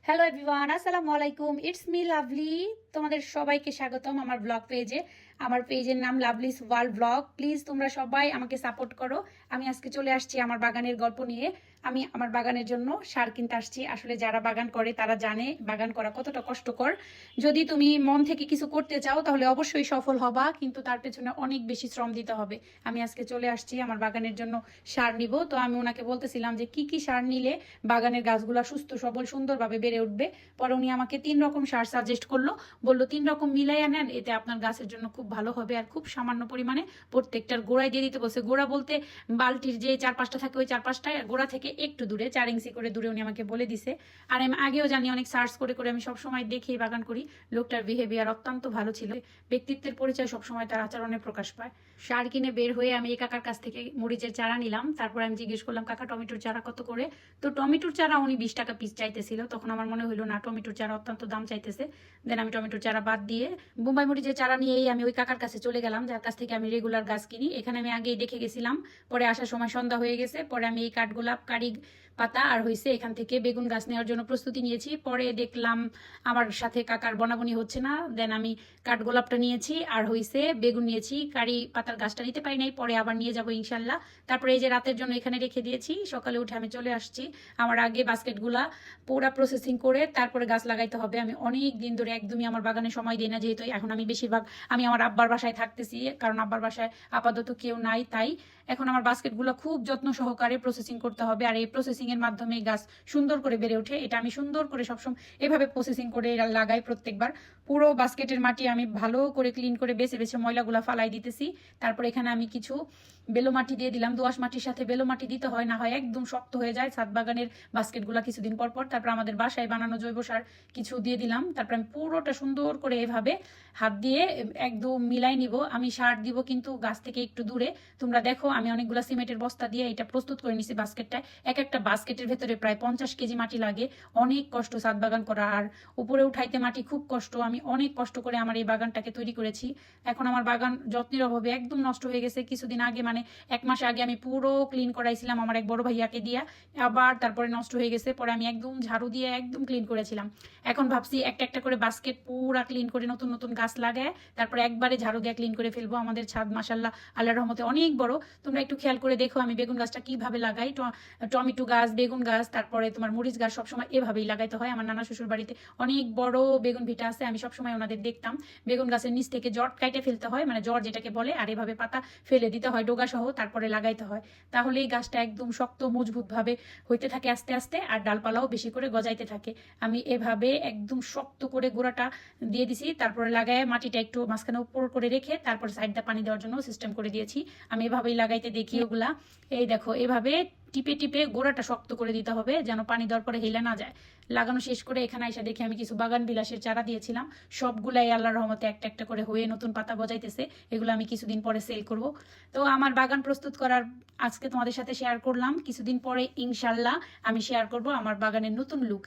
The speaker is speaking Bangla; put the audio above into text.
হ্যালো এভরিওয়ান, আসসালামু আলাইকুম। It's me lovely. তোমাদের সবাইকে স্বাগতম আমার ব্লগ পেজে। আমার পেজের নাম লাভলিস ওয়ার্ল্ড ব্লগ। প্লিজ তোমরা সবাই আমাকে সাপোর্ট করো। আমি আজকে চলে আসছি আমার বাগানের গল্প নিয়ে। আমি আমার বাগানের জন্য সার কিনতে আসছি। আসলে যারা বাগান করে তারা জানে বাগান করা কতটা কষ্টকর। যদি তুমি মন থেকে কিছু করতে চাও তাহলে অবশ্যই সফল হবা, কিন্তু তার পেছনে অনেক বেশি শ্রম দিতে হবে। আমি আজকে চলে আসছি আমার বাগানের জন্য সার নিব। তো আমি ওনাকে বলতেছিলাম যে কি কি সার নিলে বাগানের গাছগুলা সুস্থ সবল সুন্দরভাবে বেড়ে উঠবে। পরে উনি আমাকে 3 রকম সার সাজেস্ট করলো। বললো 3 রকম মিলাইয়া নেন, এতে আপনার গাছের জন্য খুব ভালো হবে। আর খুব সামান্য পরিমাণে প্রত্যেকটার গোড়ায় দিয়ে দিতে বলছে। গোড়া বলতে বালতির যে 4-5টা থাকে ওই 4-5টায়, গোড়া থেকে একটু দূরে 4 ইঞ্চি করে দূরে উনি আমাকে বলে দিছে। আর আমি আগেও জানি, অনেক সার্চ করে করে আমি সবসময় দেখেই বাগান করি। লোকটার বিহেভিয়ার অত্যন্ত ভালো ছিল। ব্যক্তিত্বের পরিচয় সবসময় তার আচরণে প্রকাশ পায়। সার কিনে বের হয়ে আমি এই কাকার কাছ থেকে মরিচের চারা নিলাম। তারপর আমি জিজ্ঞেস করলাম, কাকা টমেটোর চারা কত করে? তো টমেটোর চারা উনি 20 টাকা পিস চাইতেছিল। তখন আমার মনে হলো না, টমেটোর চারা অত্যন্ত দাম চাইতেছে। দেন আমি টমেটোর চারা বাদ দিয়ে বোম্বাই মরিচের চারা নিয়েই আমি ওই কাকার কাছে চলে গেলাম, যার কাছ থেকে আমি রেগুলার গাছ কিনি। এখানে আমি আগেই দেখে গেছিলাম। পরে আসার সময় সন্ধ্যা হয়ে গেছে। পরে আমি এই কাঠগোলাপ, কারি পাতা আর হয়েছে এখান থেকে বেগুন গাছ নেওয়ার জন্য প্রস্তুতি নিয়েছি। পরে দেখলাম আমার সাথে কাকার বনাবনি হচ্ছে না। দেন আমি কাঠগোলাপটা নিয়েছি আর হয়েছে বেগুন নিয়েছি। কারি পাতার গাছটা নিতে পারি নাই, পরে আবার নিয়ে যাবো ইনশাল্লাহ। তারপরে এই যে রাতের জন্য এখানে রেখে দিয়েছি। সকালে উঠে আমি চলে আসছি। আমার আগে বাস্কেটগুলা পুরা প্রসেসিং করে তারপরে গাছ লাগাইতে হবে। আমি অনেক দিন ধরে একদমই আমার বাগানে সময় দিই না, যেহেতু এখন আমি বেশিরভাগ আমি আমার আব্বার বাসায় থাকতেছি, কারণ আব্বার বাসায় আপাতত কেউ নাই। তাই এখন আমার বাস্কেটগুলো খুব যত্ন সহকারে প্রসেসিং করতে হবে। আর এই প্রসেসিং এর মাধ্যমে গাছ সুন্দর করে বেড়ে ওঠে। এটা আমি সুন্দর করে সবসময় এভাবে প্রসেসিং করে লাগাই প্রত্যেকবার। পুরো বাস্কেটের মাটি আমি ভালো করে ক্লিন করে বেছে বেছে ময়লাগুলা ফালাই দিতেছি। তারপর এখানে আমি কিছু বেলো মাটি দিয়ে দিলাম। দোআঁশ মাটির সাথে বেলো মাটি দিতে হয়, না হয় একদম শক্ত হয়ে যায় ছাদ বাগানের বাস্কেটগুলা কিছুদিন পর পর। তারপর আমাদের বাসায় বানানো জৈব সার কিছু দিয়ে দিলাম। তারপর আমি পুরোটা সুন্দর করে এভাবে হাত দিয়ে একদম মিলাই নিব। আমি সার দিব কিন্তু গাছ থেকে একটু দূরে। তোমরা দেখো আমি অনেকগুলো সিমেন্টের বস্তা দিয়ে এটা প্রস্তুত করে নিছি বাস্কেটটায়। এক একটা বাস্কেটের ভেতরে প্রায় 50 কেজি মাটি লাগে। অনেক কষ্ট ছাদ বাগান করা, আর উপরে উঠাইতে মাটি খুব কষ্ট। আমি অনেক কষ্ট করে আমার এই বাগানটাকে তৈরি করেছি। এখন আমার বাগান যত্নের অভাবে একদম নষ্ট হয়ে গেছে। কিছুদিন আগে, মানে 1 মাস আগে আমি পুরো ক্লিন করাইছিলাম আমার এক বড় ভাইয়াকে দিয়া, আবার তারপরে নষ্ট হয়ে গেছে। পরে আমি একদম ঝাড়ু দিয়ে একদম ক্লিন করেছিলাম। এখন ভাবছি একটা একটা করে বাস্কেট পুরা ক্লিন করে নতুন নতুন গাছ লাগায় তারপরে একবারে ঝাড়ু দিয়ে ক্লিন করে ফেলবো। আমাদের ছাদ মাসাল্লাহ আল্লাহর রহমতে অনেক বড়। তোমরা একটু খেয়াল করে দেখো আমি বেগুন গাছটা কিভাবে লাগাই। টমেটো গাছ, বেগুন গাছ, তারপরে তোমার মরিচ গাছ সবসময় এভাবেই লাগাইতে হয়। আমার নানা শ্বশুর বাড়িতে অনেক বড় বেগুন ভিটা আছে। আমি সবসময় ওনাদের দেখতাম বেগুন গাছের নিচ থেকে জট কাইটে ফেলতে হয়, মানে জট যেটাকে বলে, আর এভাবে পাতা ফেলে দিতে হয় ডোগা সহ, তারপরে লাগাইতে হয়। তাহলে এই গাছটা একদম শক্ত মজবুত ভাবে হইতে থাকে আস্তে আস্তে, আর ডালপালাও বেশি করে গজাইতে থাকে। আমি এভাবে একদম শক্ত করে গোড়াটা দিয়ে দিছি। তারপরে লাগায় মাটিটা একটু মাঝখানে উপর করে রেখে তারপর সাইডটা পানি দেওয়ার জন্য সিস্টেম করে দিয়েছি। আমি এভাবেই লাগাইতে দেখি ওগুলা। এই দেখো এভাবে টিপে টিপে গোড়াটা শক্ত করে দিতে হবে যেন পানি দেওয়ার পরে হেলে না যায়। লাগানো শেষ করে এখানে এসে দেখি আমি কিছু বাগান বিলাসের চারা দিয়েছিলাম। সবগুলাই আল্লাহর রহমতে একটা একটা করে হয়ে নতুন পাতা গজাইতেছে। এগুলো আমি কিছুদিন পরে সেল করব। তো আমার বাগান প্রস্তুত করার আজকে তোমাদের সাথে শেয়ার করলাম। কিছুদিন পরে ইনশাল্লাহ আমি শেয়ার করব আমার বাগানের নতুন লুক।